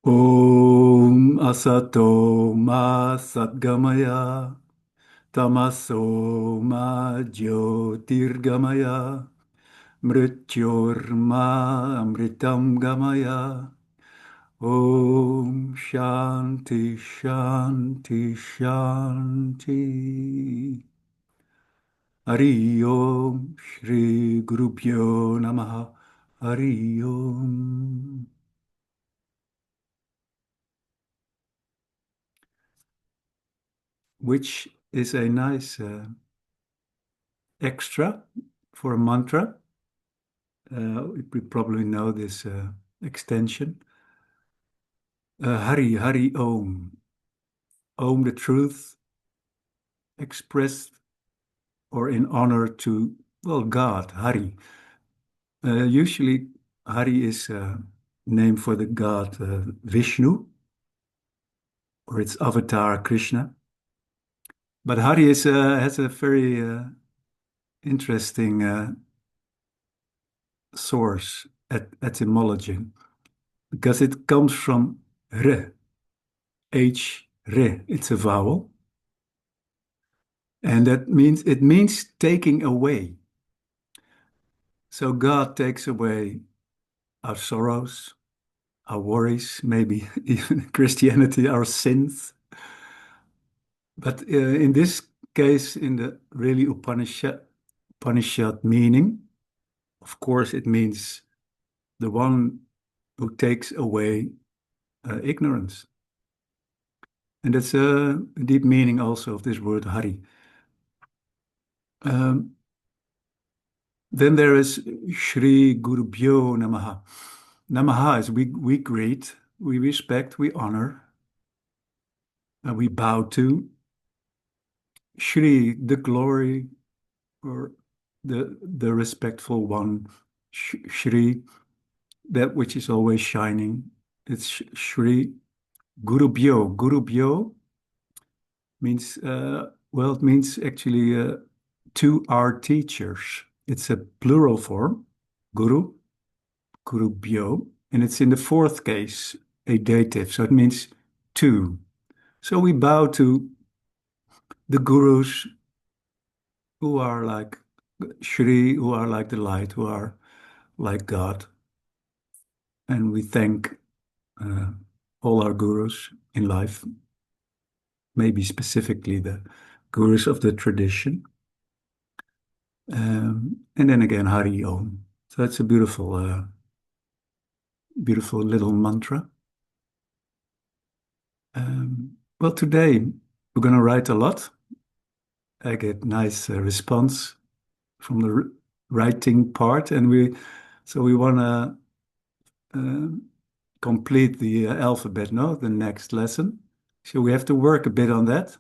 Om Asato Ma Satgamaya Tamaso Ma Jyotirgamaya Mrityorma Amritam Gamaya Om Shanti Shanti Shanti Hari Om Shri Gurubhyo Namaha Hari Om, which is a nice extra for a mantra. We probably know this extension. Hari, Hari Om. Om, the truth expressed or in honor to, well, God, Hari. Usually, Hari is a name for the god Vishnu, or its avatar Krishna. But Hari has a very interesting source etymology because it comes from re, H, re. It's a vowel. And it means taking away. So God takes away our sorrows, our worries, maybe even Christianity, our sins. But in this case, in the really Upanishad meaning, of course, it means the one who takes away ignorance. And that's a deep meaning also of this word Hari. Um, then there is Shri Gurubhyo Namaha. Namaha is we greet, we respect, we honor, we bow to. Shri, the glory, or the respectful one. Shri, that which is always shining. It's Shri Gurubhyo. Gurubhyo means, well, it means actually to our teachers. It's a plural form, Guru, Gurubhyo, and it's in the fourth case, a dative, so it means to. So we bow to the gurus who are like Shri, who are like the light, who are like God. And we thank uh, all our gurus in life, maybe specifically the gurus of the tradition. And then again, Hari Om. So that's a beautiful little mantra. Well, today we're going to write a lot. I get nice response from the writing part, and we want to complete the alphabet, no, the next lesson. So we have to work a bit on that.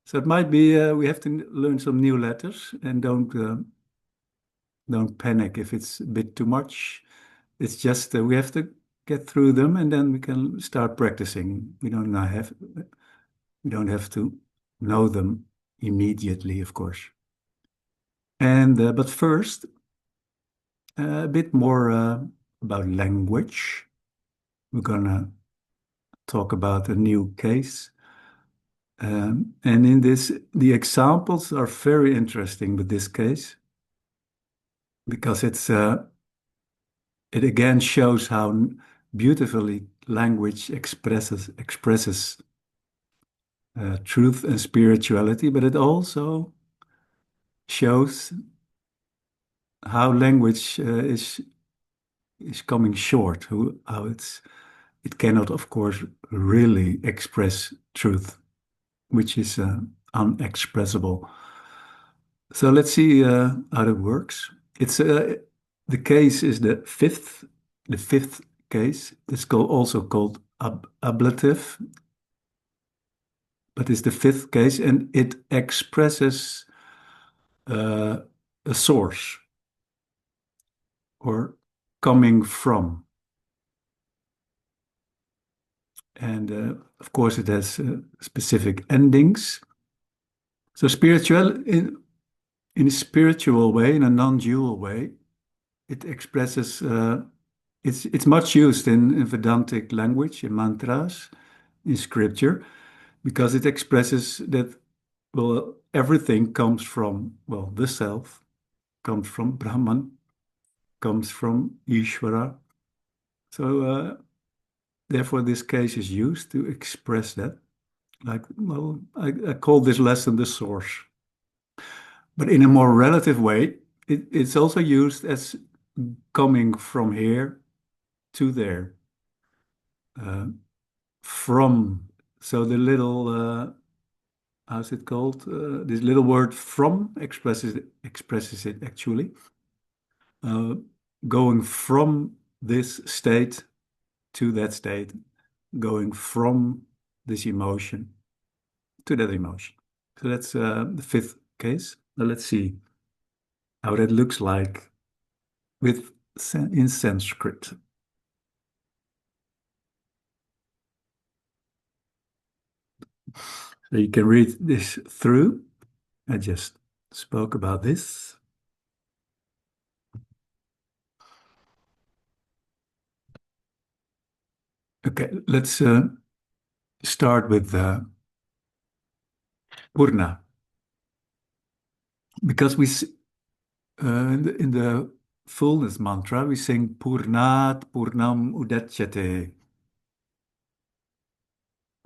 So it might be we have to learn some new letters, and don't panic if it's a bit too much. It's just we have to get through them, and then we can start practicing. We don't have to know them immediately, of course. And but first, a bit more about language. We're gonna talk about a new case. And in this, the examples are very interesting with this case because it again shows how beautifully language expresses truth and spirituality, but it also shows how language is coming short, how it cannot, of course, really express truth, which is unexpressible. So let's see how it works. It's the case is the fifth case. It's also called ablative, but it's the fifth case, and it expresses uh, a source or coming from. And of course, it has specific endings. So in a spiritual way, in a non-dual way, it expresses It's much used in Vedantic language, in mantras, in scripture, because it expresses that, well, everything comes from, well, the self, comes from Brahman, comes from Ishvara. So, therefore, this case is used to express that. Like, well, I call this lesson the source. But in a more relative way, it's also used as coming from here to there. Uh, from, so the little, how's it called? This little word from expresses it actually. Uh, going from this state to that state, going from this emotion to that emotion. So that's the fifth case. Now let's see how that looks like with in Sanskrit. So you can read this through. I just spoke about this. Okay, let's start with Purna. Because in the fullness mantra, we sing Purnat Purnam Udachyate.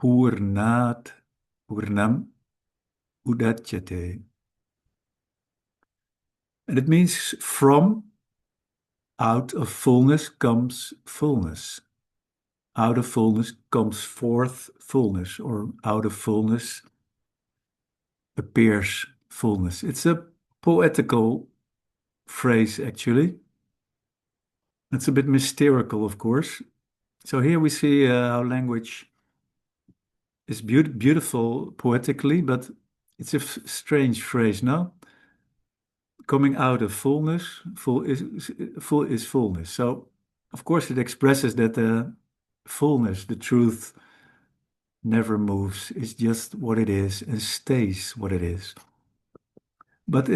Purnat Purnam Udachyate. And it means from, out of fullness comes fullness. Out of fullness comes forth fullness, or out of fullness appears fullness. It's a poetical phrase, actually. It's a bit mystical, of course. So here we see how language is beautiful poetically, but it's a strange phrase, no? Coming out of fullness, full is fullness. So, of course, it expresses that the fullness, the truth, never moves. It's just what it is and stays what it is. But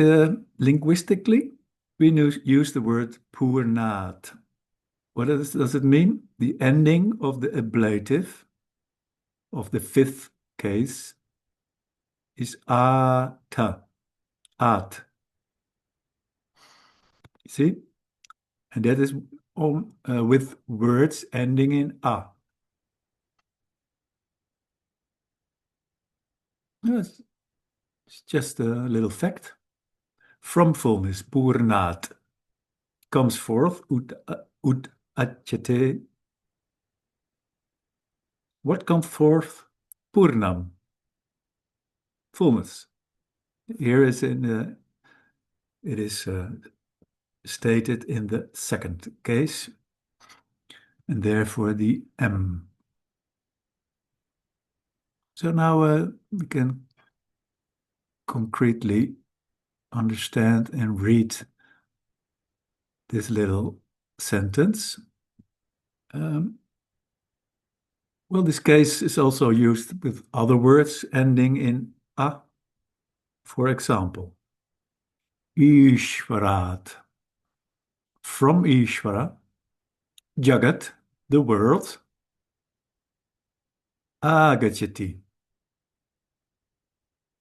linguistically, we use the word purnat. What does it mean? The ending of the ablative of the fifth case is ata, at. See? And that is with words ending in a. Yes, it's just a little fact. From fullness, purnat, comes forth, ut achyate. What comes forth? Purnam, fullness. Here is it is stated in the second case, and therefore the M. So now we can concretely understand and read this little sentence. Well, this case is also used with other words ending in a. For example, Ishvarat, from Ishvara, Jagat, the world, Agachati,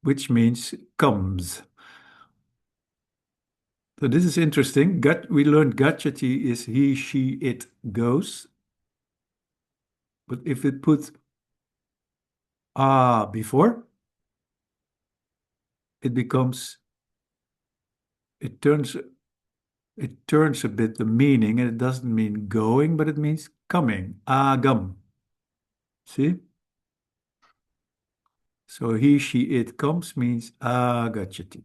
which means comes. So this is interesting. We learned Gachati is he, she, it goes. But if it puts before, it becomes, it turns a bit the meaning, and it doesn't mean going, but it means coming. Agam. See? So he, she, it comes means agachati.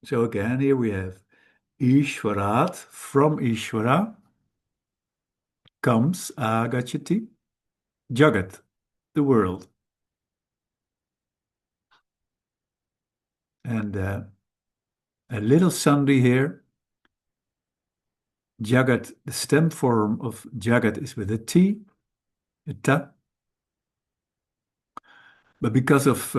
So again, here we have Ishvarat, from Ishvara, comes agachati, Jagat, the world. And a little sandhi here. Jagat, the stem form of Jagat is with a T, a ta. But because of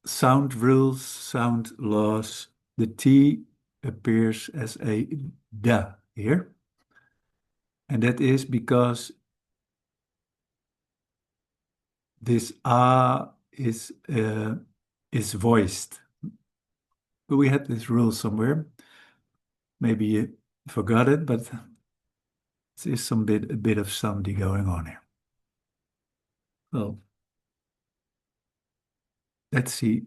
sound rules, sound laws, the T appears as a da here. And that is because this ah is voiced. But we had this rule somewhere. Maybe you forgot it, but there's a bit of sandhi going on here. Well, let's see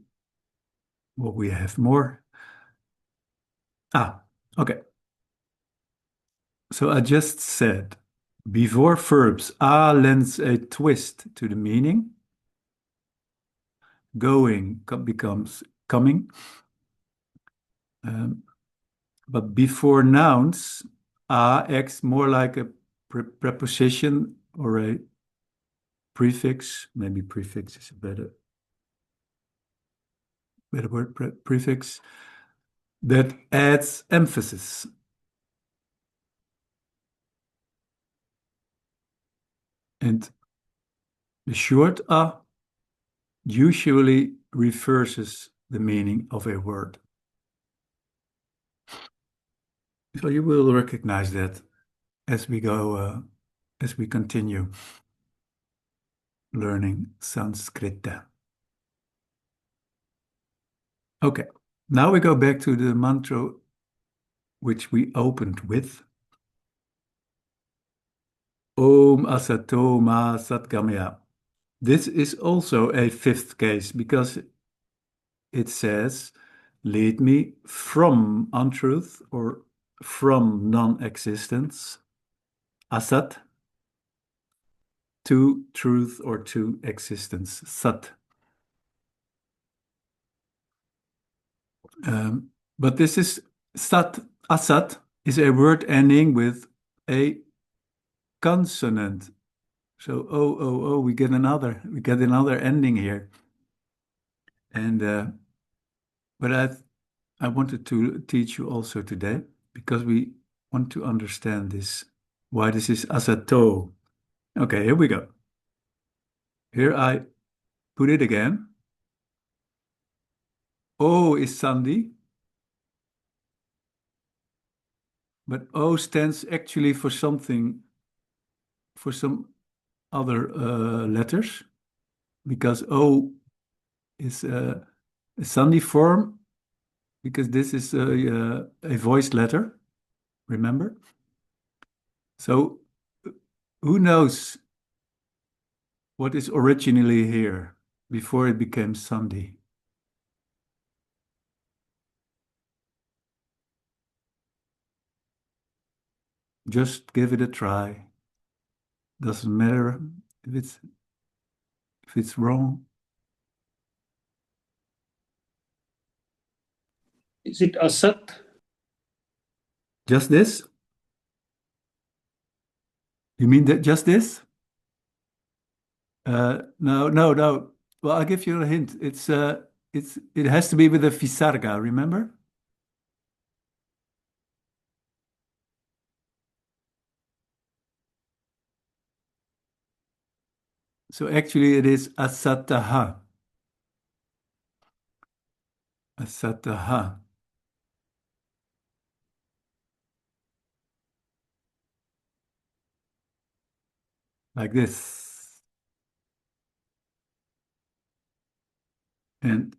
what we have more. Okay. So I just said before verbs lends a twist to the meaning. Going becomes coming. But before nouns, acts more like a preposition or a prefix. Maybe prefix is a better word, prefix, that adds emphasis. And the short usually reverses the meaning of a word. So you will recognize that as we go, as we continue learning Sanskrit. Okay, now we go back to the mantra which we opened with. Om Asato Ma Satgamaya. This is also a fifth case because it says, lead me from untruth or from non-existence, asat, to truth or to existence, sat. But this is sat, asat is a word ending with a consonant. So we get another ending here. And but I wanted to teach you also today because we want to understand this, why this is asato. Okay, here we go. Here I put it again. O is sandhi, but O stands actually for something, for some other letters, because O is a sandhi form, because this is a voiced letter, remember? So who knows what is originally here before it became sandhi? Just give it a try. Doesn't matter if it's wrong. Is it asat? Just this? You mean that just this? No. Well, I'll give you a hint. It has to be with a visarga, remember? So actually it is asataha. Asataha. Like this. And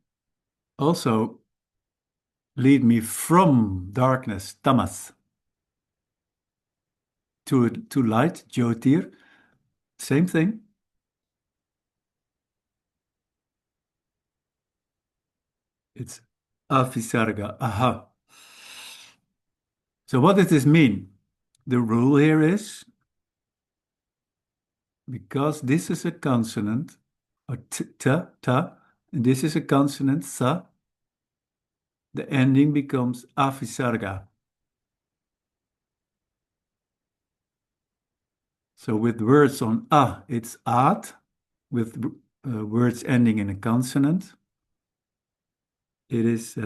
also lead me from darkness, tamas, to light, jyotir. Same thing. It's avisarga, aha. So what does this mean? The rule here is, because this is a consonant, or ta, and this is a consonant, sa, the ending becomes avisarga. So with words on it's at. With words ending in a consonant, it is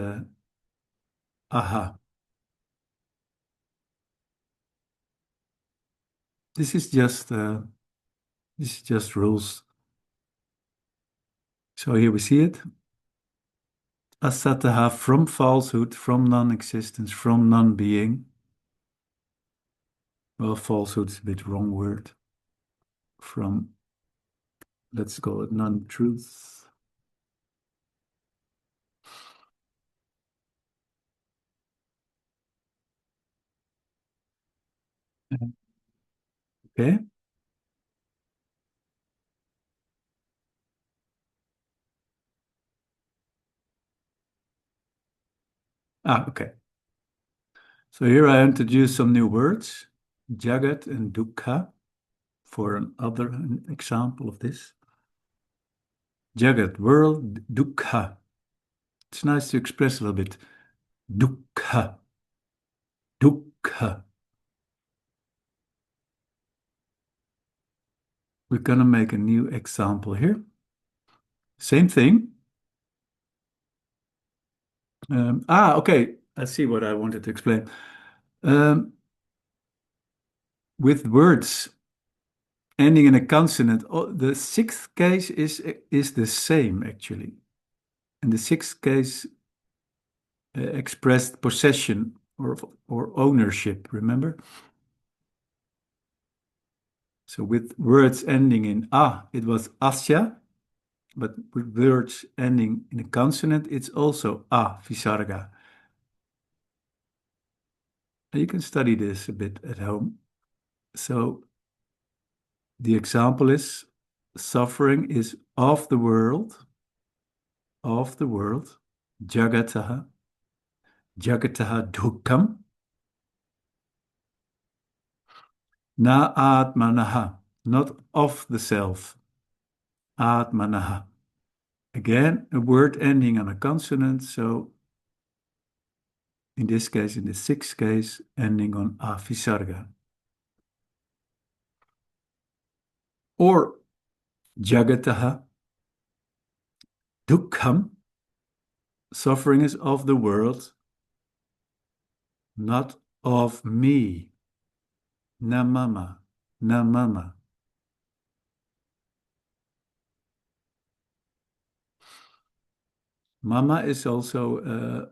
aha. This is just rules. So here we see it. Asataha, from falsehood, from non-existence, from non-being. Well, falsehood is a bit wrong word. From, let's call it non-truth. Okay. Okay. So here I introduce some new words, Jagat and Dukkha, for another example of this. Jagat, world, Dukkha. It's nice to express a little bit. Dukkha, Dukkha. We're gonna make a new example here. Same thing. Okay. I see what I wanted to explain. Um, with words ending in a consonant, the sixth case is the same actually. And the sixth case expressed possession or ownership, remember? So with words ending in a, it was asya, but with words ending in a consonant, it's also a, visarga. You can study this a bit at home. So the example is suffering is of the world, jagataha, jagataha dukkam, na atmanaha, not of the self, atmanaha. Again, a word ending on a consonant, so in this case, in the sixth case, ending on a visarga. Or jagataha, dukkham, suffering is of the world, not of me. Na mama, na mama. Mama is also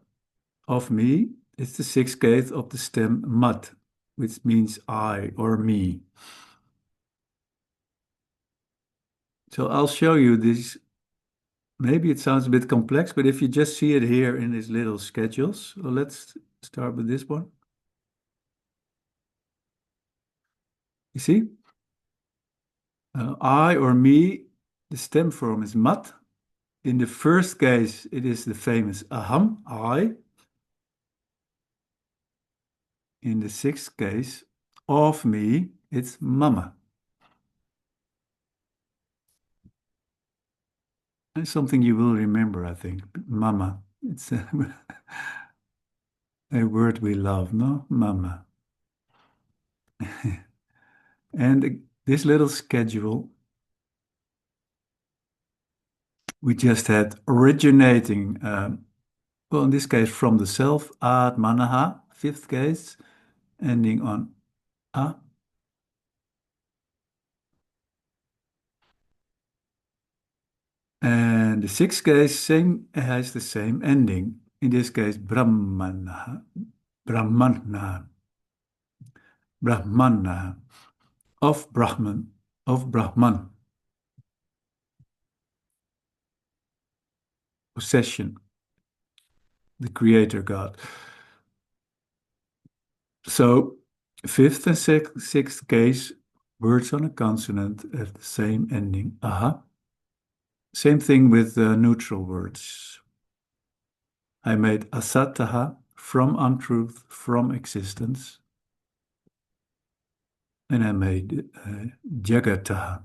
of me. It's the sixth case of the stem mat, which means I or me. So I'll show you this. Maybe it sounds a bit complex, but if you just see it here in these little schedules, so let's start with this one. You see? I or me, the stem form is mat. In the first case, it is the famous aham, I. In the sixth case, of me, it's mama. It's something you will remember, I think. Mama. It's a word we love, no? Mama. And this little schedule we just had originating, well, in this case, from the self, atmanaha, fifth case, ending on a. And the sixth case same has the same ending. In this case, brahmana, brahmana, brahmana, of Brahman, of Brahman, possession, the creator God. So, fifth and sixth case, words on a consonant have the same ending, aha. Same thing with neutral words. I made asataha, from untruth, from existence. And I made jagataha,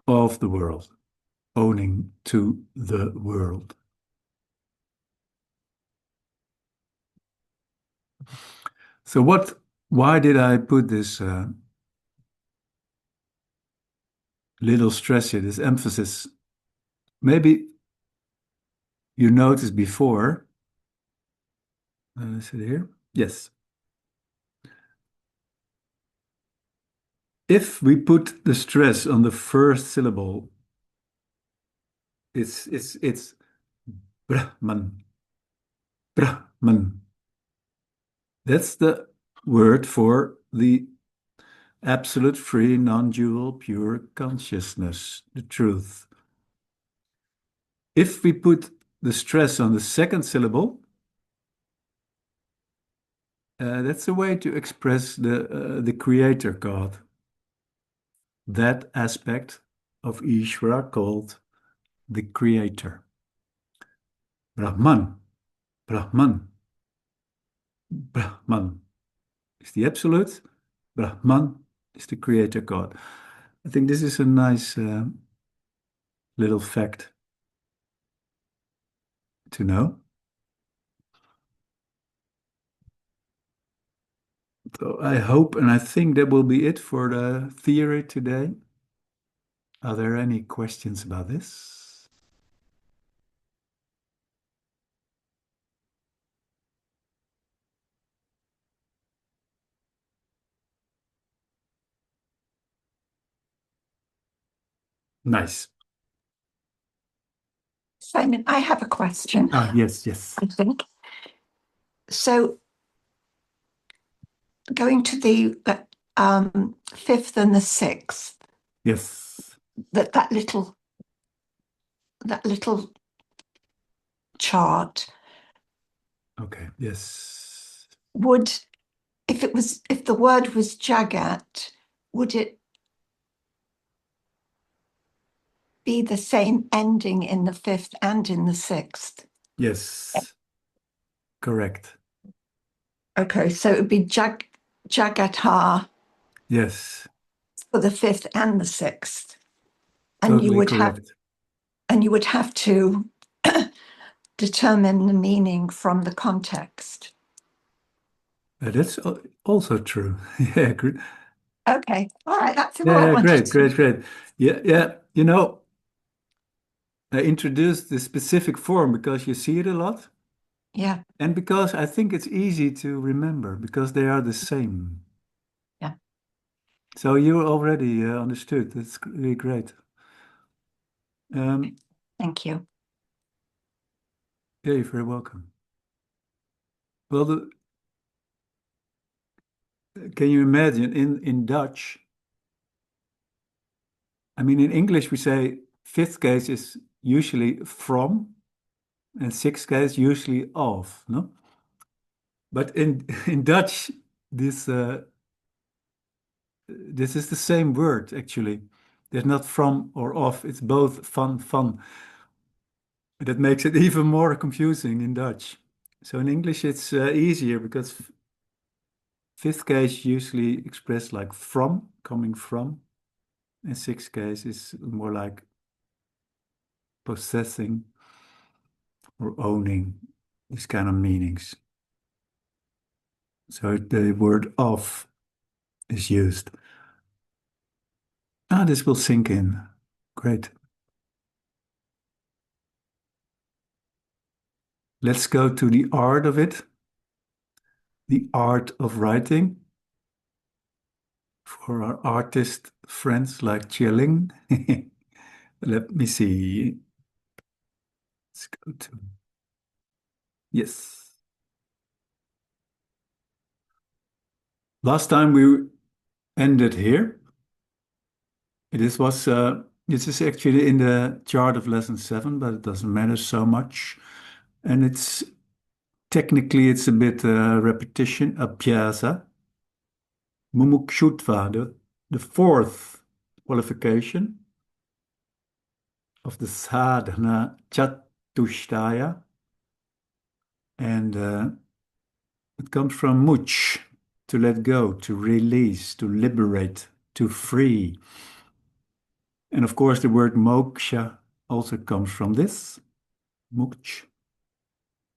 of the world, owning to the world. So why did I put this little stress here, this emphasis? Maybe you noticed before, is it here? Yes. If we put the stress on the first syllable, it's Brahman. Brahman. That's the word for the absolute free, non-dual, pure consciousness, the truth. If we put the stress on the second syllable, that's a way to express the creator God, that aspect of Ishvara called the creator. Brahman, Brahman, Brahman is the absolute, Brahman is the creator God. I think this is a nice little fact to know. So I hope and I think that will be it for the theory today. Are there any questions about this? Nice. Simon, I have a question, Yes, yes. I think. So going to the fifth and the sixth, Yes. that little chart Okay. Yes. would, if the word was jagat, would it be the same ending in the fifth and in the sixth? Yes. Correct. Okay, so it would be jagatha Yes. for the fifth and the sixth, and Totally correct. you would have to determine the meaning from the context. That's also true. Yeah. Okay, all right, that's all I Yeah. wanted Great. to. Great. Great. Yeah. Yeah. You know, I introduced the specific form because you see it a lot. Yeah, And because I think it's easy to remember because they are the same. yeah. So you already understood. That's really great. Um, Thank you. yeah, you're very welcome. Well, can you imagine in Dutch? I mean, in English we say fifth case is usually from, and sixth case usually of. No, but in in Dutch this this is the same word actually. There's not from or of. It's both van. That makes it even more confusing in Dutch. So in English, it's easier because fifth case usually expressed like from, coming from, and sixth case is more like possessing or owning, these kind of meanings. So the word of is used. This will sink in. Great. Let's go to the art of it, the art of writing. For our artist friends like Chilling. Let me see. Let's go to, yes. Last time we ended here. This is actually in the chart of lesson 7, but it doesn't matter so much. And it's technically it's a bit repetition, abhyasa. Mumukshutva, the fourth qualification of the sadhana chatushtaya. And it comes from much, to let go, to release, to liberate, to free. And of course, the word moksha also comes from this, mukch.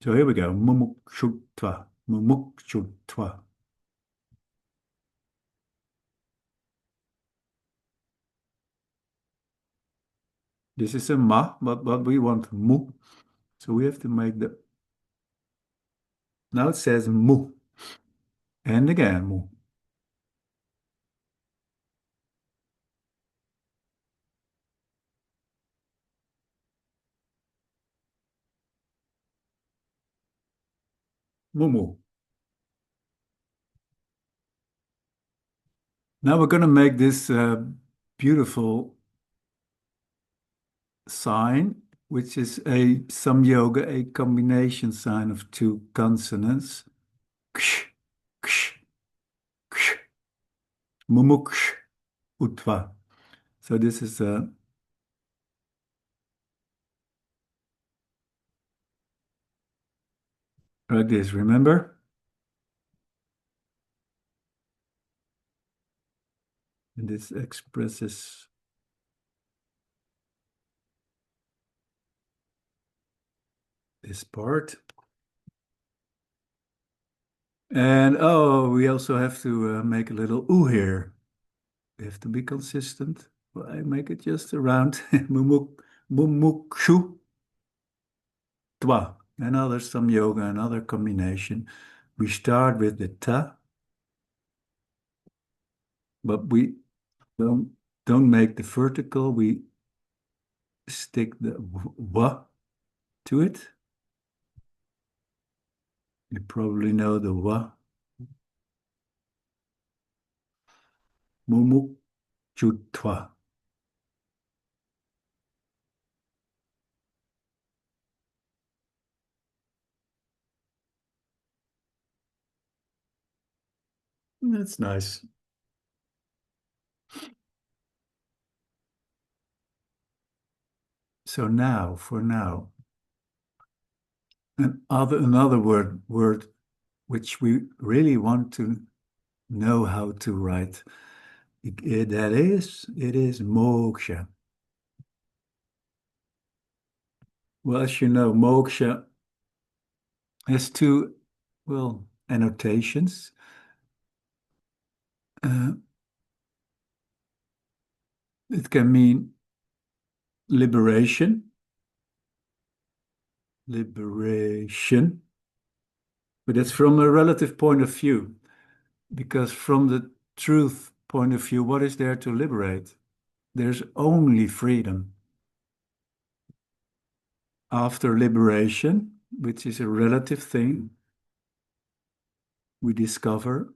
So here we go, mumukshutva, mumukshutva. This is a ma, but we want mu. So we have to make the, now it says mu. And again, mu. Mumu. Now we're going to make this beautiful sign, which is a samyoga, a combination sign of two consonants. Ksh, ksh, ksh, mumuksh, utva. So this is like this, remember? And this expresses this part. And oh, we also have to make a little oo here. We have to be consistent. Well, I make it just around mumuk, mumukshu, twa. Another some yoga, another combination. We start with the ta, but we don't make the vertical. We stick the wa to it. You probably know the wa. Mumuk chutwa. That's nice. So now, for now, another word which we really want to know how to write. It is moksha. Well, as you know, moksha has two, well, annotations. Uh, it can mean liberation, liberation, but that's from a relative point of view, because from the truth point of view, what is there to liberate? There's only freedom. After liberation, which is a relative thing, we discover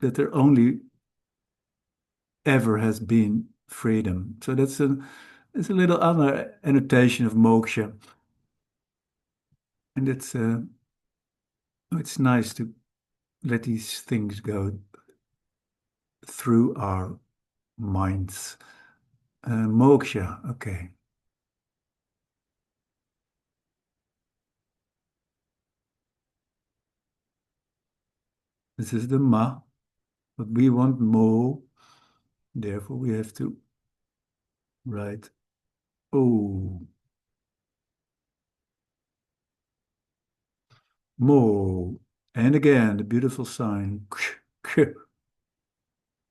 that there only ever has been freedom. So it's a little other annotation of moksha, and it's nice to let these things go through our minds. Moksha, okay. This is the ma, but we want mo, therefore we have to write o. Mo. And again, the beautiful sign. Here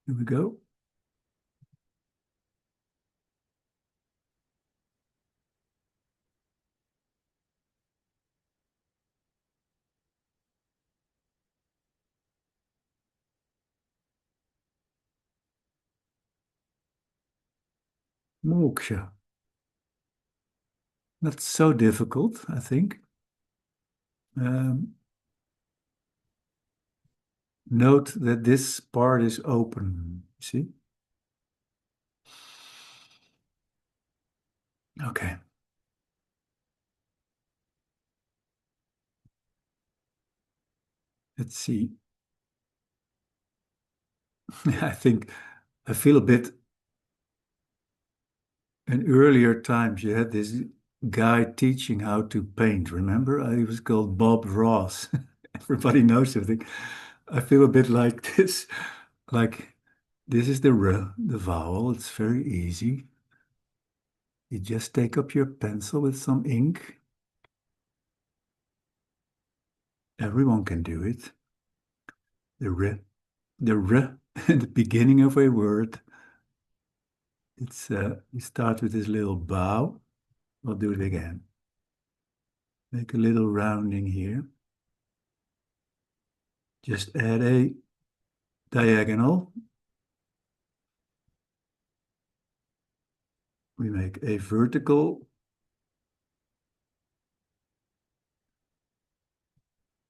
we go. Moksha. Not so difficult, I think. Note that this part is open. See? Okay. Let's see. I think I feel a bit in earlier times you had this guy teaching how to paint, remember? He was called Bob Ross. Everybody knows him. I feel a bit like this. Like this is the R, the vowel. It's very easy. You just take up your pencil with some ink. Everyone can do it. The R, the R at the beginning of a word. It's you start with this little bow. We'll do it again. Make a little rounding here. Just add a diagonal. We make a vertical.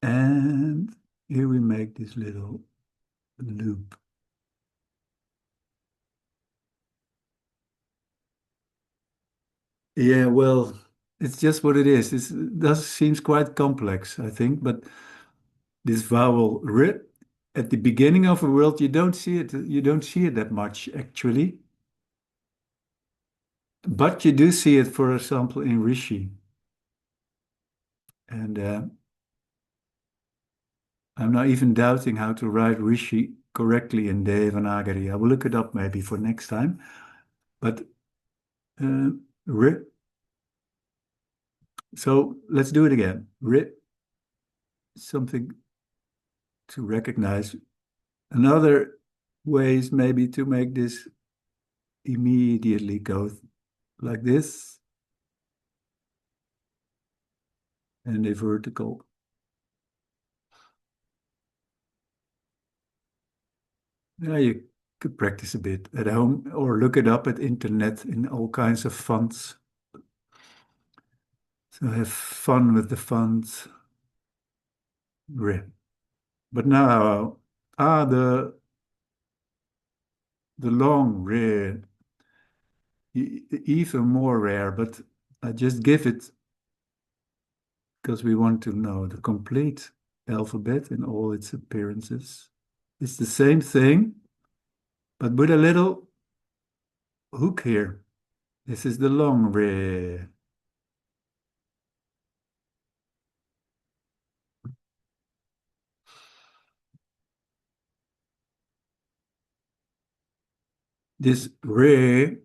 And here we make this little loop. Yeah, well, it's just what it is. It does seems quite complex, I think, but this vowel r at the beginning of a word, you don't see it. You don't see it that much actually, but you do see it, for example, in Rishi. And I'm not even doubting how to write Rishi correctly in Devanagari. I will look it up maybe for next time. But uh, r, so let's do it again. R, something to recognize. Another way is maybe to make this immediately go like this and a vertical. Yeah, you could practice a bit at home or look it up at internet in all kinds of fonts. So have fun with the fonts. But now, the long rare, even more rare, but I just give it because we want to know the complete alphabet in all its appearances. It's the same thing, but with a little hook here. This is the long rare. This rare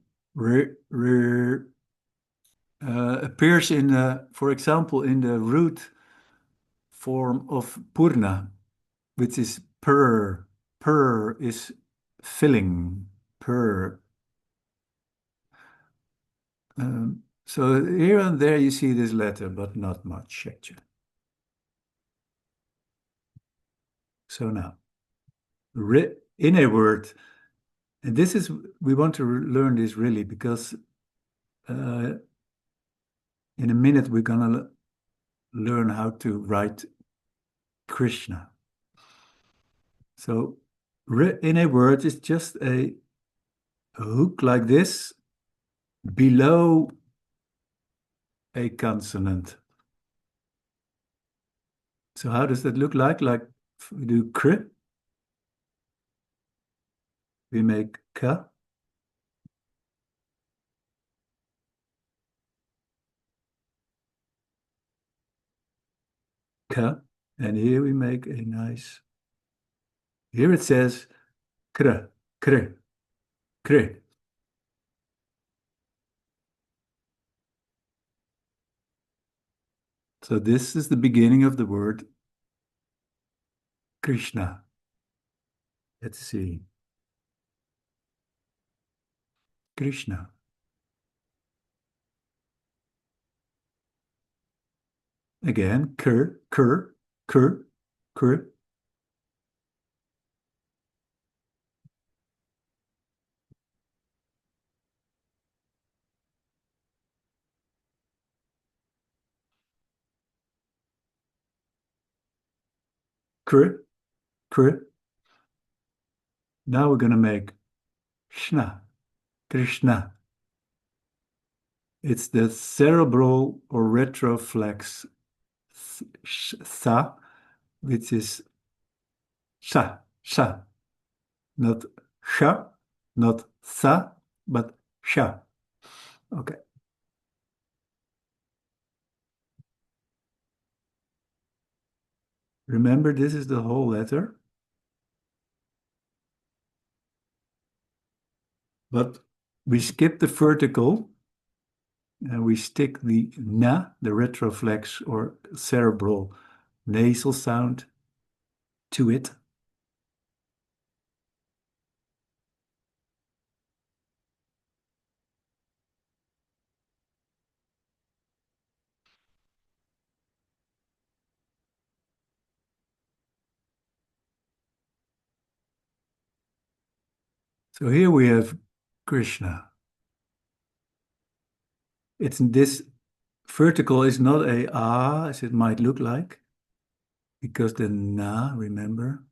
appears in, for example, in the root form of purna, which is per. Per is filling. Per. So here and there you see this letter, but not much actually. So now, in a word, and this is, we want to learn this really because uh, in a minute we're gonna learn how to write Krishna. So in a word is just a hook like this below a consonant. So how does that look like? Like we do kr, we make ka, ka, and here we make a nice, here it says kr, kr, kr. So this is the beginning of the word Krishna. Let's see. Krishna. Again, kr, kr, kr, kr. Kr, kr. Now we're going to make shna, Krishna. It's the cerebral or retroflex sa, which is sha, sha, not sha, not sa, but sha. Okay. Remember, this is the whole letter, but we skip the vertical and we stick the na, the retroflex or cerebral nasal sound, to it. So here we have Krishna. It's this vertical is not a ah as it might look like, because the na, remember,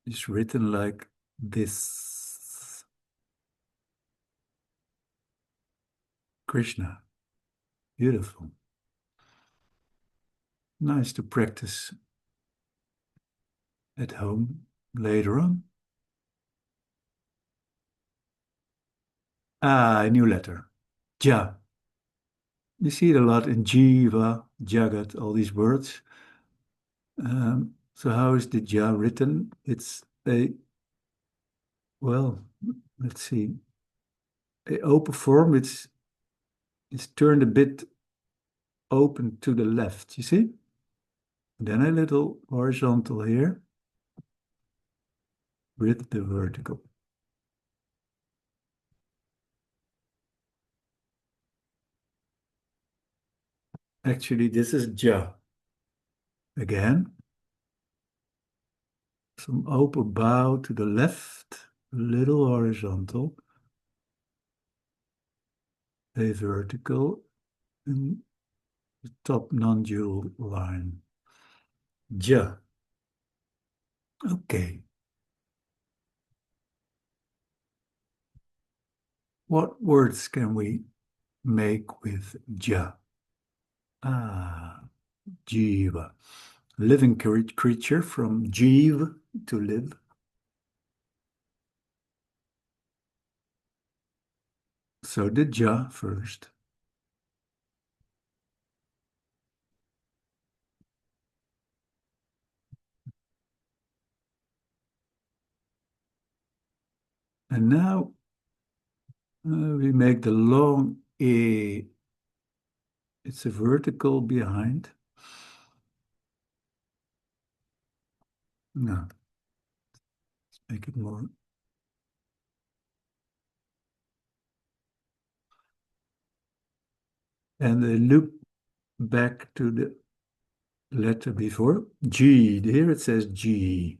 is written like this. Krishna. Beautiful. Nice to practice at home later on. Ah, a new letter. Ja. You see it a lot in Jiva, Jagat, all these words. So how is the Ja written? It's a, well, let's see. A open form, it's turned a bit open to the left, you see? Then a little horizontal here with the vertical. Actually, this is Ja. Again, some open bow to the left, a little horizontal, a vertical, and the top non-dual line. Ja. Okay. What words can we make with Ja? Ah, Jiva. Living creature from Jiv, to live. So the Ja first. And now we make the long E. It's a vertical behind. No, let's make it more. And a loop back to the letter before. G. Here it says G.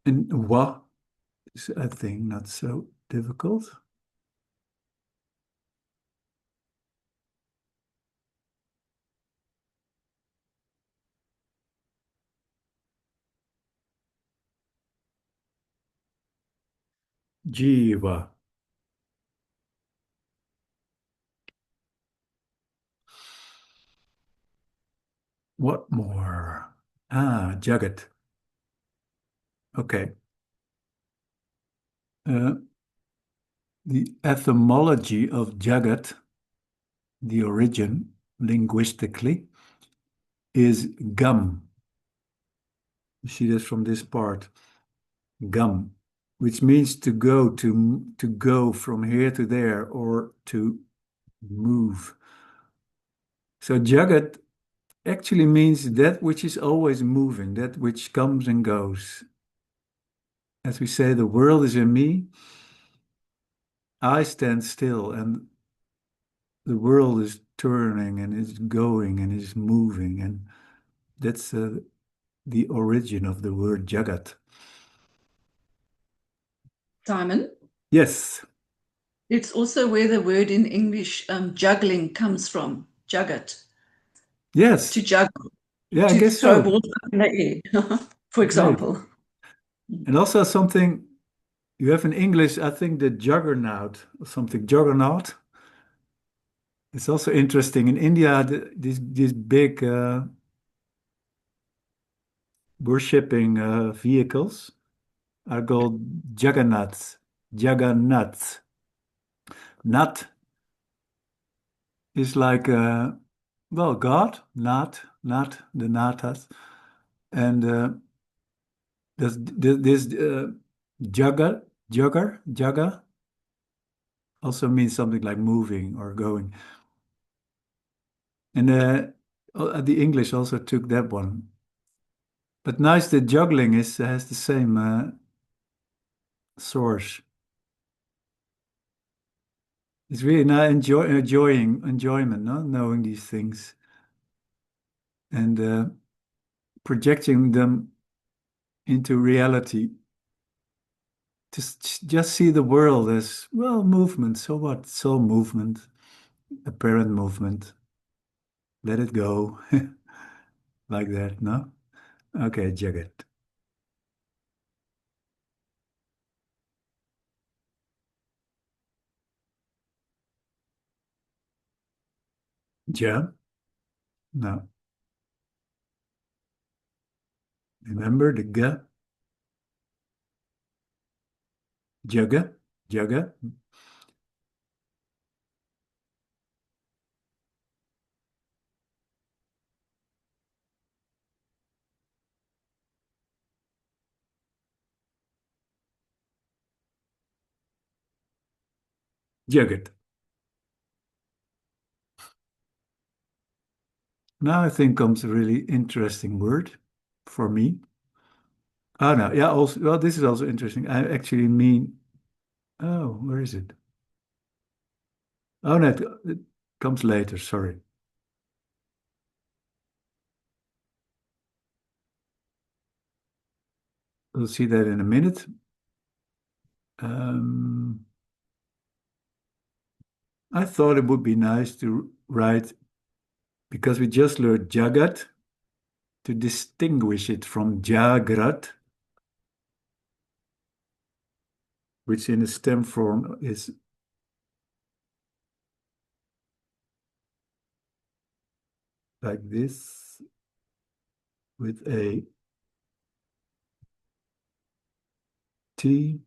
And Wa is, I think, not so difficult. Jiva. What more? Ah, Jagat. Okay. The etymology of Jagat, the origin linguistically, is gam. You see this from this part, gam, which means to go from here to there or to move. So Jagat actually means that which is always moving, that which comes and goes. As we say, the world is in me, I stand still, and the world is turning and is going and is moving. And that's the origin of the word Jagat. Simon? Yes. It's also where the word in English juggling comes from, jugget. Yes. To juggle, Yeah, I to guess throw so. balls up in the air, for example. And also something you have in English, I think the juggernaut or something, juggernaut. It's also interesting. In India, these big worshipping vehicles are called juggernaut. Juggernaut. Nat is like, well, God, Nat, the Natas. And this jugger also means something like moving or going. And the English also took that one. But nice that juggling has the same source. It's really not enjoyment, no? Knowing these things and projecting them into reality. Just see the world as, well, movement. So what? It's all movement, apparent movement. Let it go. Like that, no? Okay, Jagat. Ja. Now, remember the ga, jaga, jaga. Jagat. Now I think comes a really interesting word for me. Oh no, yeah, also well, this is also interesting. I actually mean, oh, where is it? Oh no, it comes later, sorry. We'll see that in a minute. Um, I thought it would be nice to write, because we just learned Jagat, to distinguish it from Jagrat, which in the stem form is like this, with a T,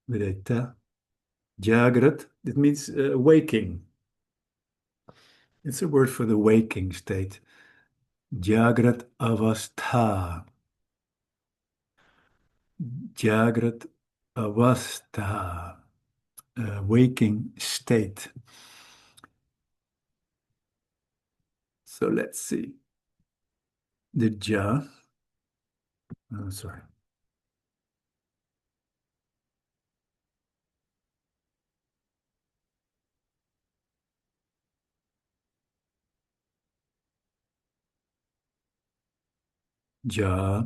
with a Ta. Jagrat, it means waking. It's a word for the waking state. Jagrat avastha. Jagrat avastha. Waking state. So let's see. The ja. Oh, sorry. Ja.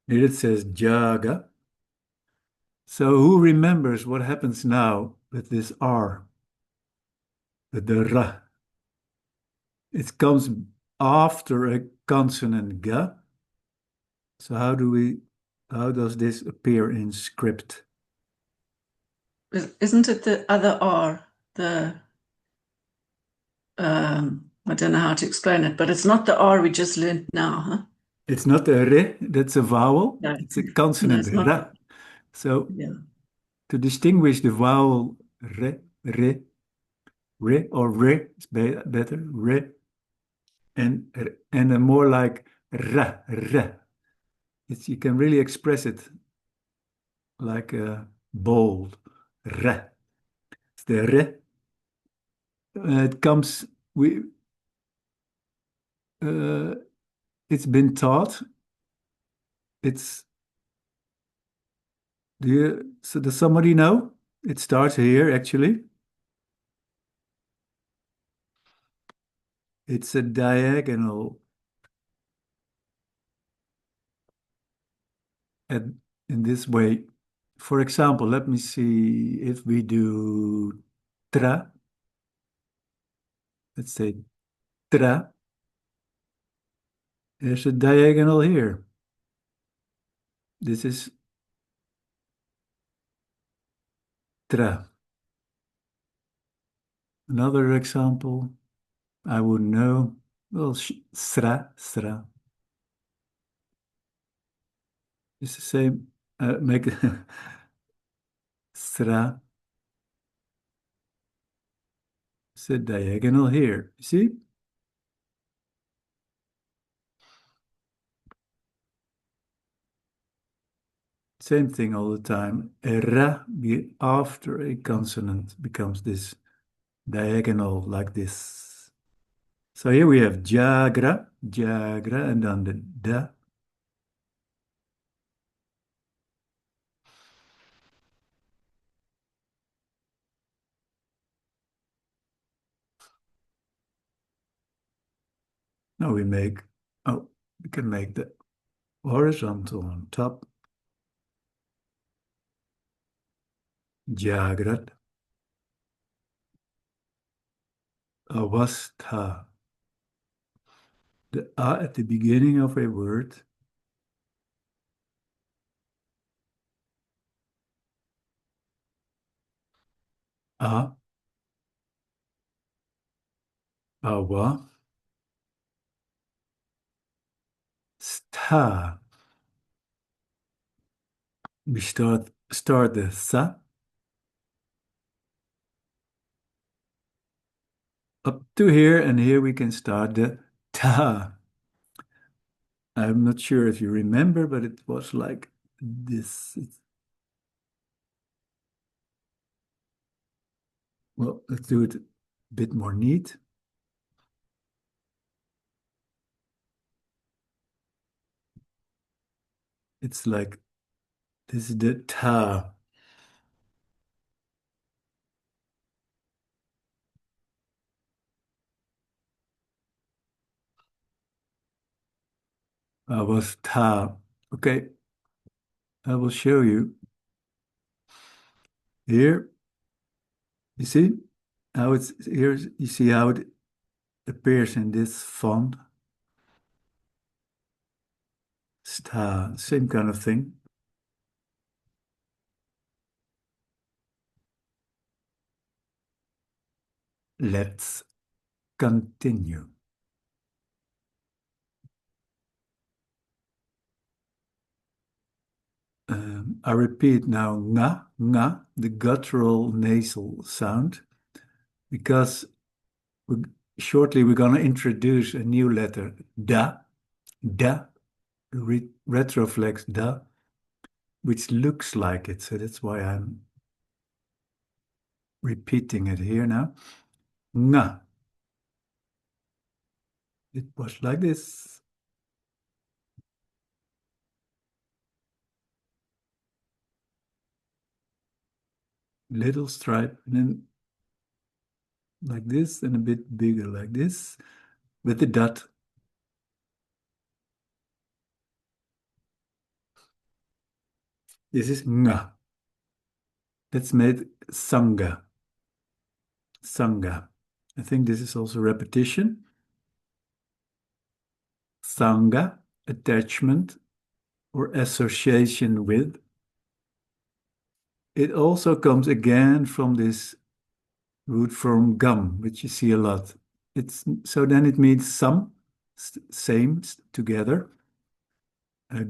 Here it says jaga. So who remembers what happens now with this R, with the ra? It comes after a consonant ga. So how does this appear in script? Isn't it the other R? I don't know how to explain it, but it's not the R we just learned now, huh? It's not a re, that's a vowel. No, It's a no, consonant it's not. ra. So Yeah. to distinguish the vowel re, re, re, or re is better, re, and a more like ra, ra. You can really express it like a bold ra. It's the re. It comes, uh, it's been taught. It's, so does somebody know? It starts here actually. It's a diagonal at, in this way. For example, let me see if we do tra. Let's say tra. There's a diagonal here. This is tra. Another example, I would know. Well, sra, sra. It's the same. Make sra. It's a diagonal here. See? Same thing all the time. A ra after a consonant becomes this diagonal like this. So here we have jagra, jagra, and then the da. Now we can make the horizontal on top. Jagrat, avastha. the a at the beginning of a word a, awa, sta. We start the sa up to here, and here we can start the ta. I'm not sure if you remember, but it was like this. Well, let's do it a bit more neat. It's like this is the ta. Was ta. Okay, I will show you. Here, you see how it's here. You see how it appears in this font. Sta, same kind of thing. Let's continue. I repeat now, nga, the guttural nasal sound, because shortly we're going to introduce a new letter, da, retroflex da, which looks like it. So that's why I'm repeating it here now. Nga. It was like this. Little stripe, and then like this, and a bit bigger like this, with the dot. This is nga. That's made sangha. Sangha. I think this is also repetition. Sangha, attachment or association with. It also comes again from this root from gum, which you see a lot. It's so then it means some, same, together,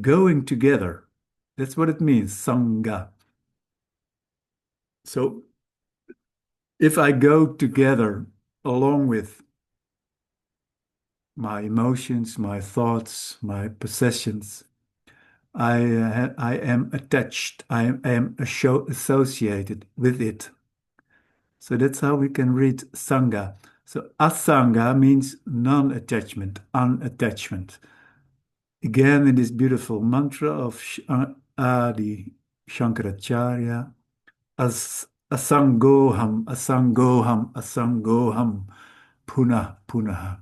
going together. That's what it means, sangha. So if I go together along with my emotions, my thoughts, my possessions, I am attached. I am associated with it. So that's how we can read Sangha. So Asanga means non-attachment, unattachment. Again, in this beautiful mantra of Adi Shankaracharya, Asangoham, Asangoham, Asangoham, Punah, Punah.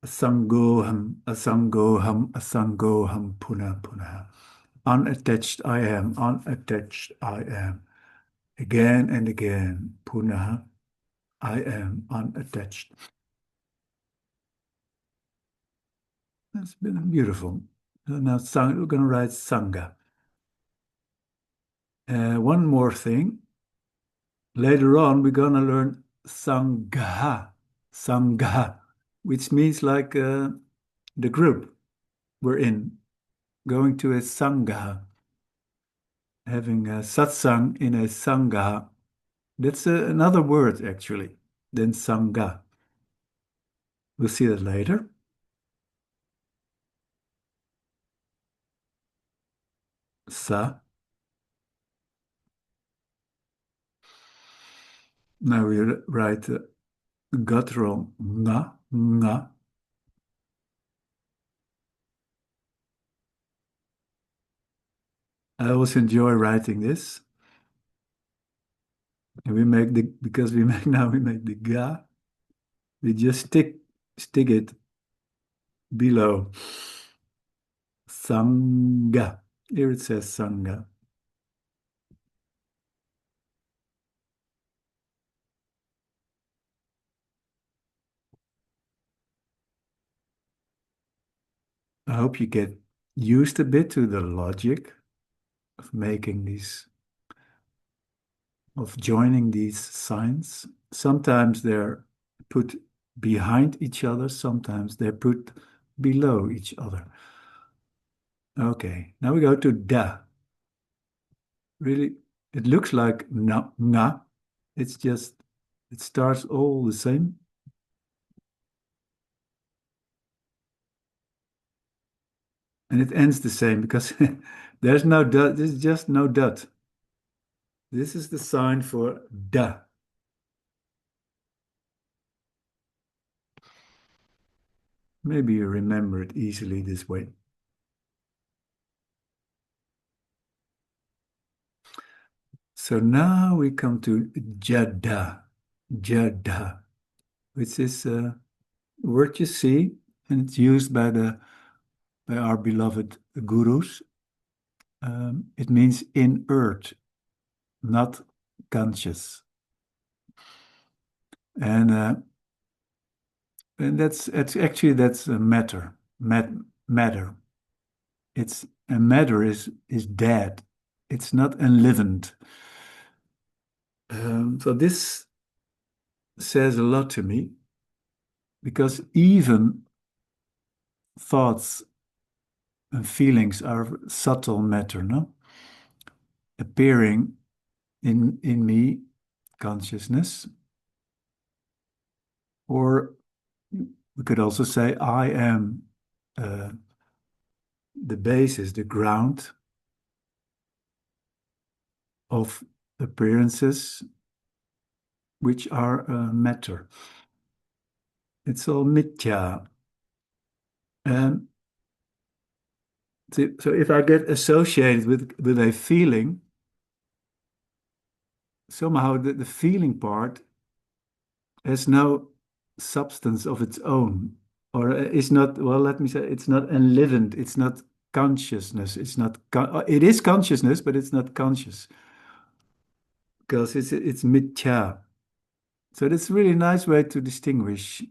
Asangoham, Asangoham, Asangoham, Punah, Punah. Unattached I am, unattached I am. Again and again, Punah, I am unattached. That's been beautiful. So now we're going to write Sangha. One more thing. Later on, we're going to learn Sangha, Sangha, which means like the group we're in, going to a Sangha, having a satsang in a Sangha. That's another word, actually, than Sangha. We'll see that later. Sa. Now we write guttural na, na. I always enjoy writing this. And we make the, because we make now we make the ga, we just stick it below Sangha. Here it says Sangha. I hope you get used a bit to the logic of making these, of joining these signs. Sometimes they're put behind each other, sometimes they're put below each other. Okay, now we go to da. Really, it looks like na, na. It's just, it starts all the same. And it ends the same because there's no dot. This is just no dot. This is the sign for da. Maybe you remember it easily this way. So now we come to jada, jada, which is a word you see, and it's used by our beloved gurus. It means inert, not conscious, and that's actually that's a matter, matter. It's a matter is dead. It's not enlivened. So this says a lot to me because even thoughts and feelings are subtle matter, no? Appearing in me, consciousness, or we could also say I am the basis, the ground of appearances which are matter. It's all mithya. And so if I get associated with a feeling, somehow the feeling part has no substance of its own, or is not, well, let me say, it's not enlivened, it's not consciousness, it is consciousness, but it's not conscious because it's mithya. So that's a really nice way to distinguish,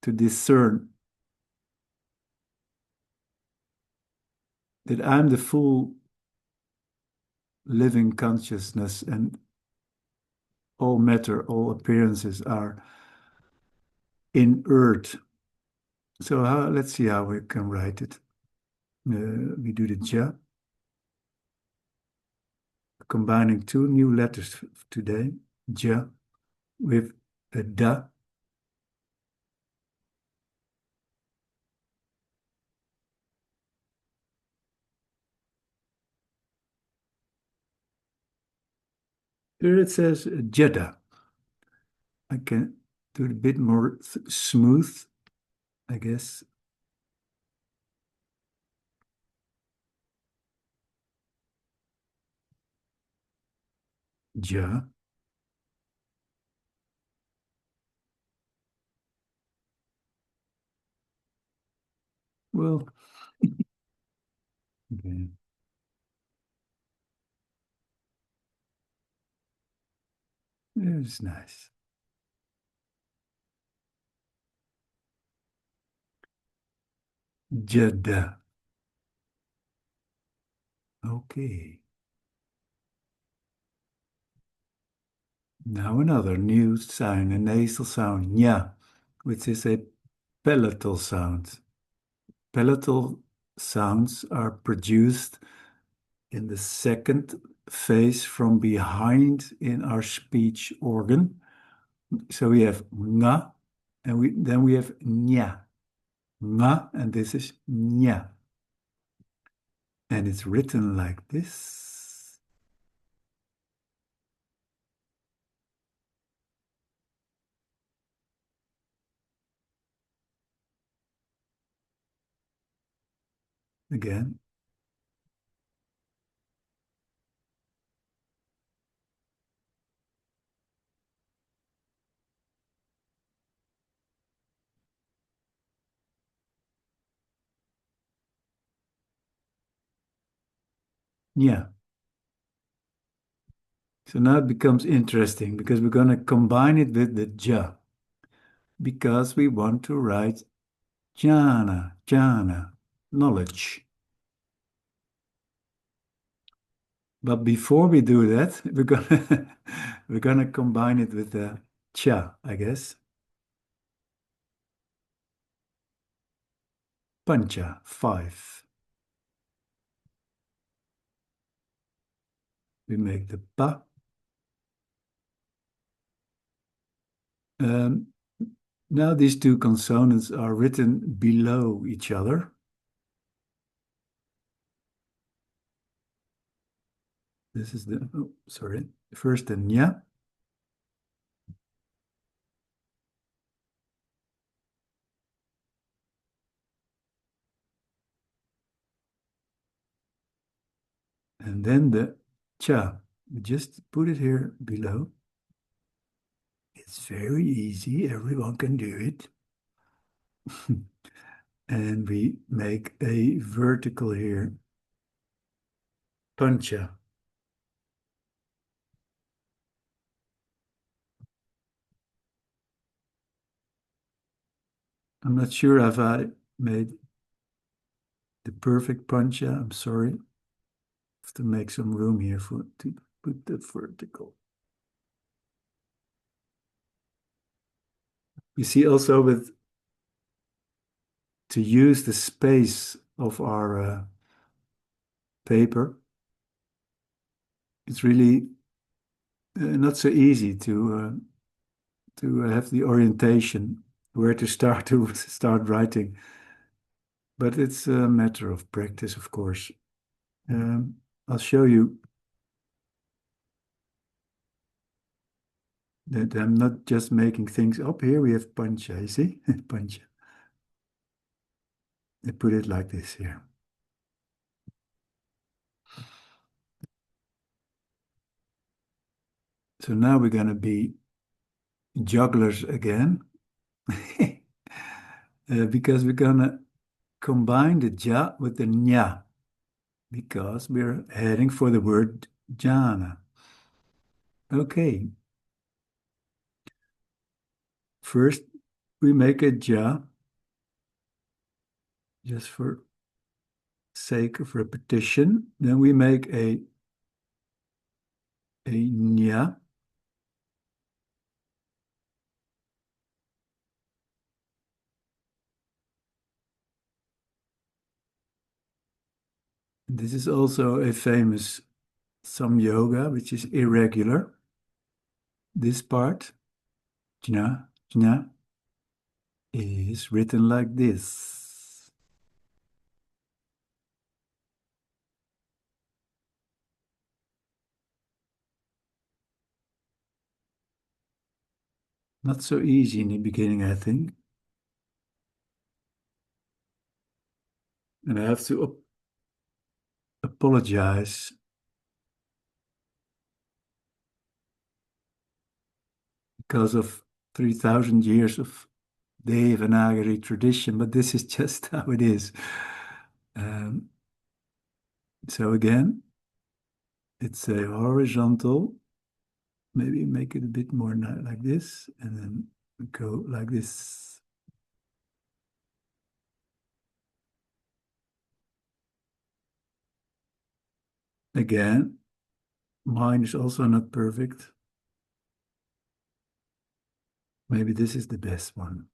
to discern that I'm the full living consciousness and all matter, all appearances are inert. So let's see how we can write it. We do the ja, combining two new letters today, ja with a da. Here it says jada. I can do it a bit more smooth, I guess. Ja. Well, okay. It's nice. Jada. Okay. Now another new sound, a nasal sound, nya, which is a palatal sound. Palatal sounds are produced in the second phase from behind in our speech organ. So we have nga, and then we have nya. Nga, and this is nya. And it's written like this. Again. Yeah. So now it becomes interesting because we're going to combine it with the ja because we want to write jhana, jhana. knowledge. But before we do that, we're gonna combine it with the cha, I guess. Pancha, 5. We make the pa. Now these two consonants are written below each other. This is the, oh, sorry, first the nya. And then the cha. We just put it here below. It's very easy, everyone can do it. And we make a vertical here. Pancha. I'm not sure if I made the perfect pancha. I'm sorry. Have to make some room here to put the vertical. You see also to use the space of our paper, it's really not so easy to have the orientation where to start writing. But it's a matter of practice, of course. I'll show you that I'm not just making things up. Here we have pancha, you see? Pancha. I put it like this here. So now we're going to be jugglers again. Because we're going to combine the ja with the nya, because we're heading for the word jhana. Okay. First, we make a ja, just for sake of repetition. Then we make a nya. This is also a famous some yoga, which is irregular. This part, jna, jna, is written like this. Not so easy in the beginning, I think. And I have to apologize because of 3,000 years of Devanagari tradition, but this is just how it is. So again, it's a horizontal. Maybe make it a bit more like this, and then go like this. Again, mine is also not perfect. Maybe this is the best one.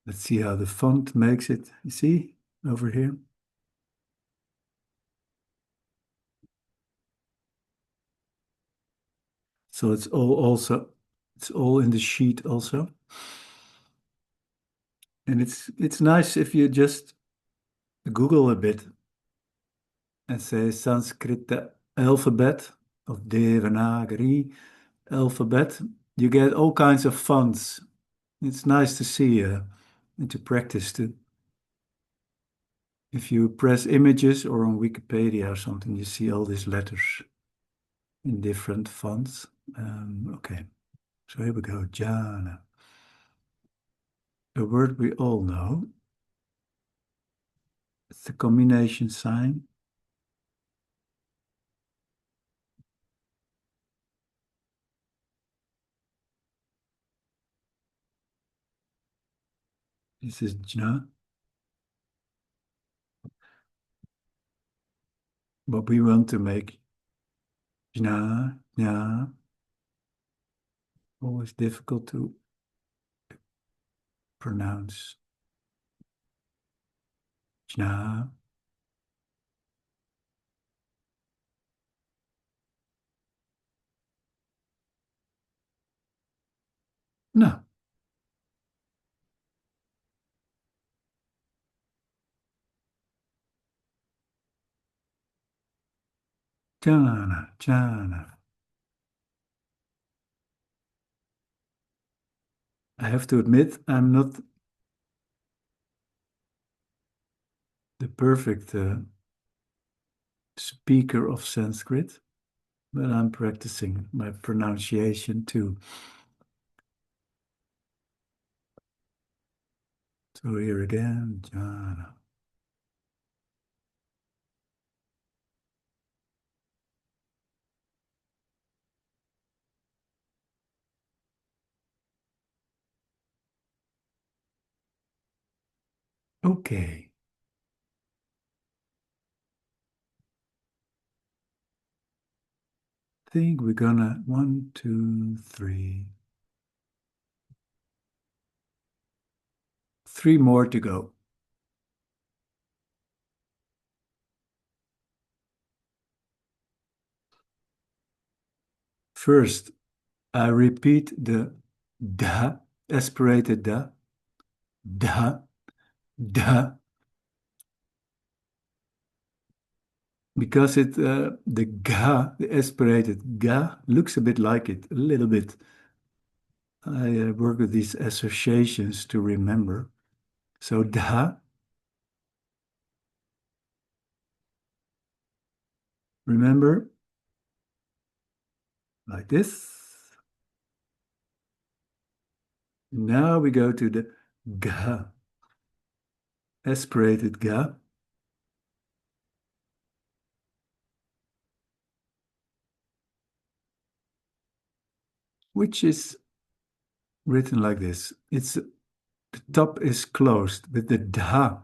Let's see how the font makes it. You see over here? So it's all in the sheet also. And it's nice if you just Google a bit and say Sanskrit alphabet of Devanagari alphabet. You get all kinds of fonts. It's nice to see and to practice too. If you press images or on Wikipedia or something, you see all these letters in different fonts. Okay, so here we go, jhana. A word we all know. It's the combination sign. This is jna. But we want to make jna, jna. Always difficult to pronounce. Jna. No. Jhana, jhana. I have to admit, I'm not the perfect speaker of Sanskrit, but I'm practicing my pronunciation too. So here again, jhana. Okay. Think we're gonna 1, 2, 3. 3 more to go. First, I repeat the da, aspirated da, da, da, because the ga, the aspirated ga, looks a bit like it, a little bit. I work with these associations to remember. So da, remember, like this. Now we go to the ga, aspirated ga. Which is written like this. It's the top is closed with the da.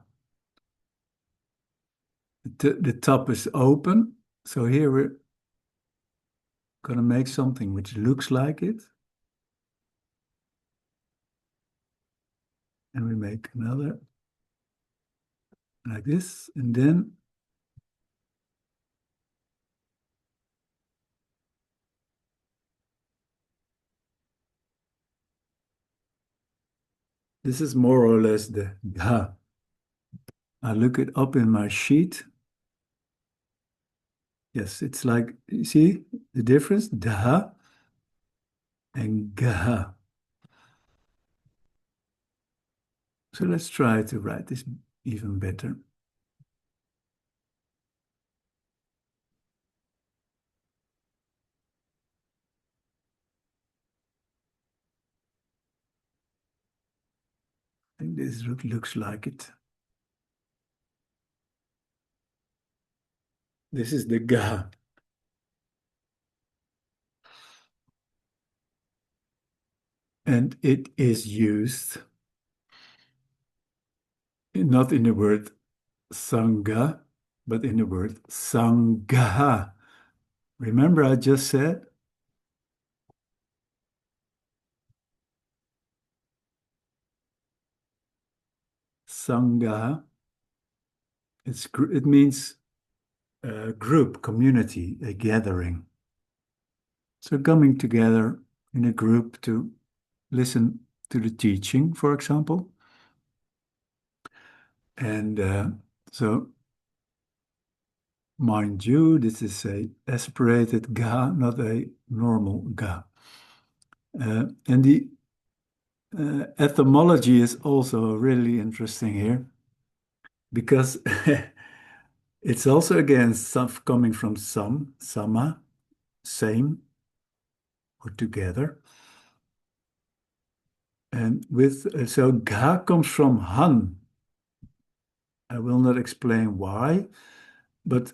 The top is open. So here we're going to make something which looks like it. And we make another like this. And then this is more or less the da. I look it up in my sheet. Yes, it's like, you see the difference? Da and ga. So let's try to write this even better. I think this looks like it. This is the ga. And it is used not in the word sangha, but in the word sangha. Remember I just said sangha. It means a group, community, a gathering. So coming together in a group to listen to the teaching, for example. And so, mind you, this is a aspirated ga, not a normal ga. And the etymology is also really interesting here because it's also again coming from sama, same, or together. And so ga comes from han. I will not explain why, but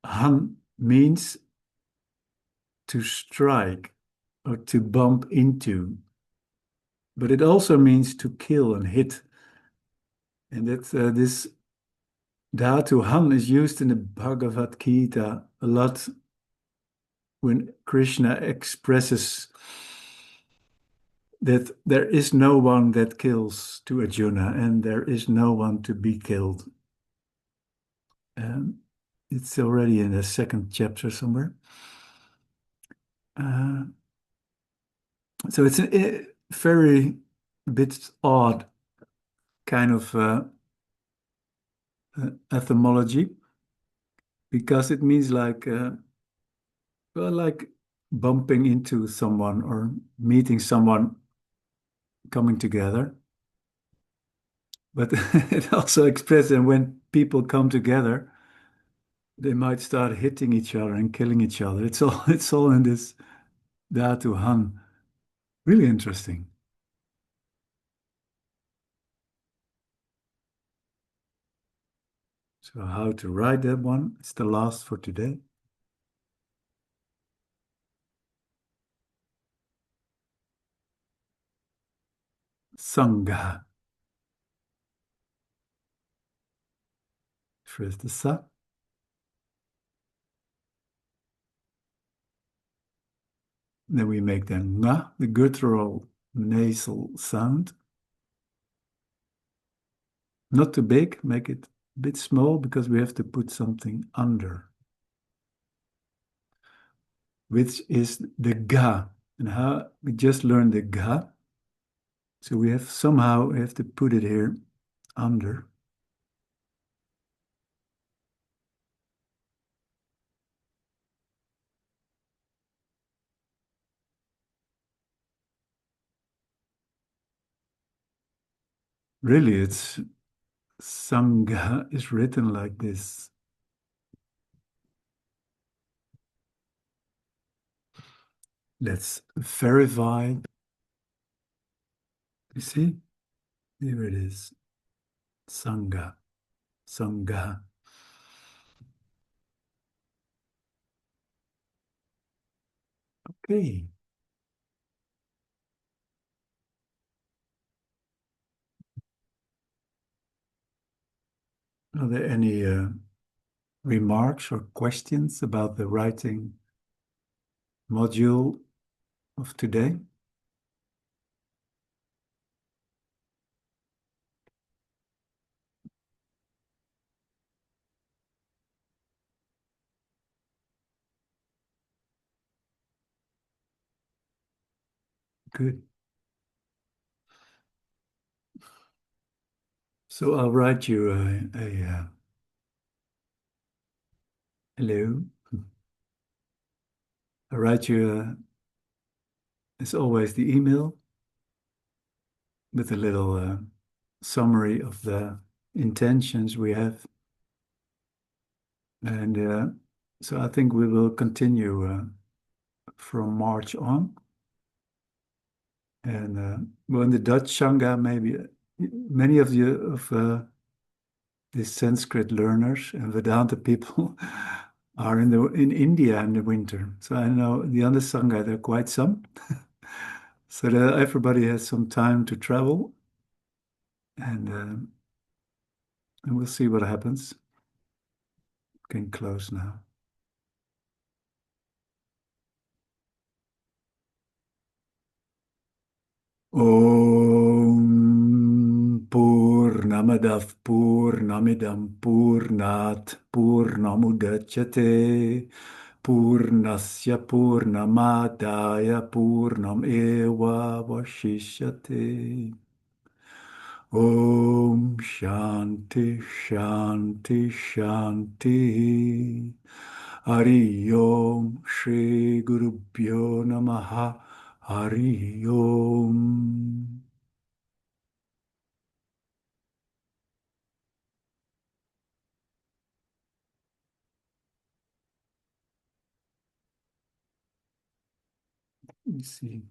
han means to strike or to bump into. But it also means to kill and hit. And that this dhatu han is used in the Bhagavad Gita a lot when Krishna expresses that there is no one that kills to Arjuna and there is no one to be killed. It's already in the second chapter somewhere. So it's a very bit odd kind of etymology because it means like well, like bumping into someone or meeting someone coming together. But it also expresses when people come together, they might start hitting each other and killing each other. It's all in this Dhatu Han. Really interesting. So how to write that one? It's the last for today. Sangha. First the sa. Then we make the nga, the guttural nasal sound. Not too big, make it a bit small because we have to put something under, which is the ga. And how we just learned the ga. So we have to put it here under. Really, it's Sangha is written like this. Let's verify. You see? Here it is. Sangha. Sangha. Okay. Are there any remarks or questions about the writing module of today? Good. So I'll write you a hello. I'll write you, as always, the email with a little summary of the intentions we have. And so I think we will continue from March on. And well, in the Dutch Sangha, maybe many of the Sanskrit learners and Vedanta people are in India in the winter. So I know the other Sangha, there are quite some. So that everybody has some time to travel. And we'll see what happens. Can close now. Om Purnamadav Purnamidam Purnat Purnamudachyate Purnasya Purnamadaya Purnam Eva Vashishyate. Om Shanti Shanti Shanti. Hari Om Shri Guru Pyo Namaha. Hari Om. Let me see.